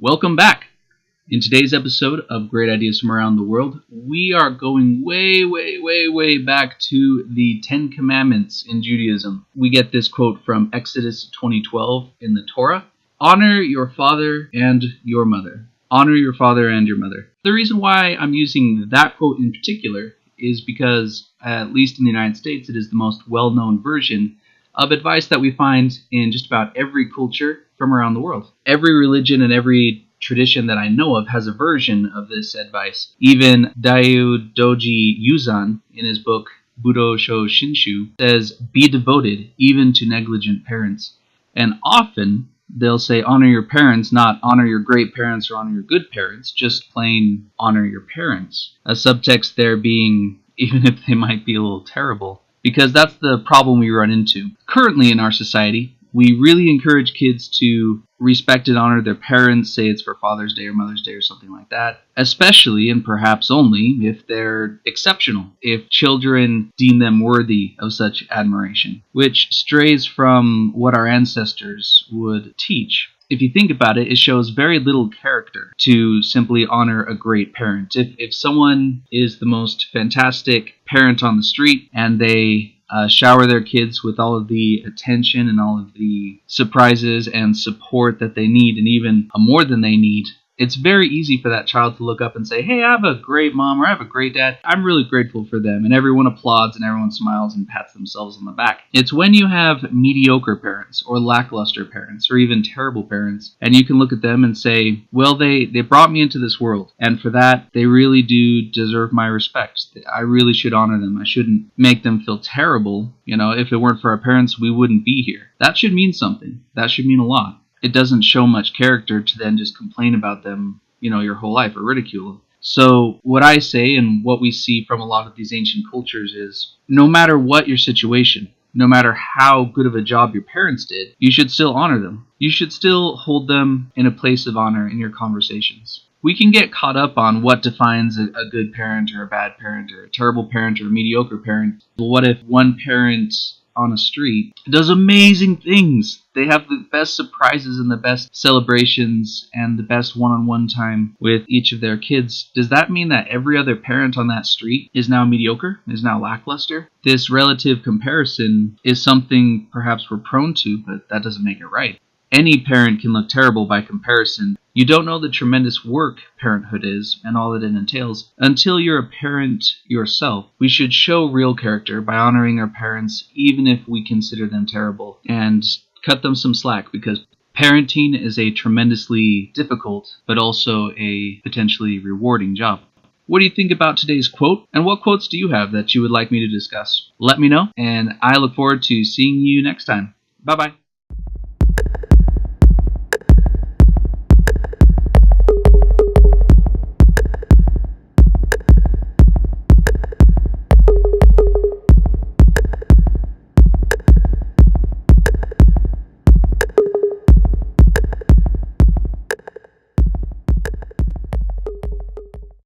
Welcome back! In today's episode of Great Ideas from Around the World, we are going way back to the Ten Commandments in Judaism. We get this quote from Exodus 20:12 in the Torah. Honor your father and your mother. Honor your father and your mother. The reason why I'm using that quote in particular is because, at least in the United States, it is the most well-known version of advice that we find in just about every culture from around the world. Every religion and every tradition that I know of has a version of this advice. Even Daiyu Doji Yuzan, in his book Budo Sho Shinshu, says, be devoted even to negligent parents. And often they'll say honor your parents, not honor your great parents or honor your good parents, just plain honor your parents. A subtext there being even if they might be a little terrible. Because that's the problem we run into. Currently in our society, we really encourage kids to respect and honor their parents, say it's for Father's Day or Mother's Day or something like that, especially and perhaps only if they're exceptional, if children deem them worthy of such admiration, which strays from what our ancestors would teach. If you think about it, it shows very little character to simply honor a great parent. If someone is the most fantastic parent on the street and they shower their kids with all of the attention and all of the surprises and support that they need, and even more than they need, it's very easy for that child to look up and say, hey, I have a great mom or I have a great dad. I'm really grateful for them. And everyone applauds and everyone smiles and pats themselves on the back. It's when you have mediocre parents or lackluster parents or even terrible parents, and you can look at them and say, well, they brought me into this world. And for that, they really do deserve my respect. I really should honor them. I shouldn't make them feel terrible. You know, if it weren't for our parents, we wouldn't be here. That should mean something. That should mean a lot. It doesn't show much character to then just complain about them, your whole life or ridicule them. So what I say and what we see from a lot of these ancient cultures is no matter what your situation, no matter how good of a job your parents did, you should still honor them. You should still hold them in a place of honor in your conversations. We can get caught up on what defines a good parent or a bad parent or a terrible parent or a mediocre parent. But what if one parent on a street does amazing things? They have the best surprises and the best celebrations and the best one-on-one time with each of their kids. Does that mean that every other parent on that street is now mediocre, is now lackluster? This relative comparison is something perhaps we're prone to, but that doesn't make it right. Any parent can look terrible by comparison. You don't know the tremendous work parenthood is and all that it entails until you're a parent yourself. We should show real character by honoring our parents even if we consider them terrible, and cut them some slack, because parenting is a tremendously difficult but also a potentially rewarding job. What do you think about today's quote? And what quotes do you have that you would like me to discuss? Let me know, and I look forward to seeing you next time. Bye-bye.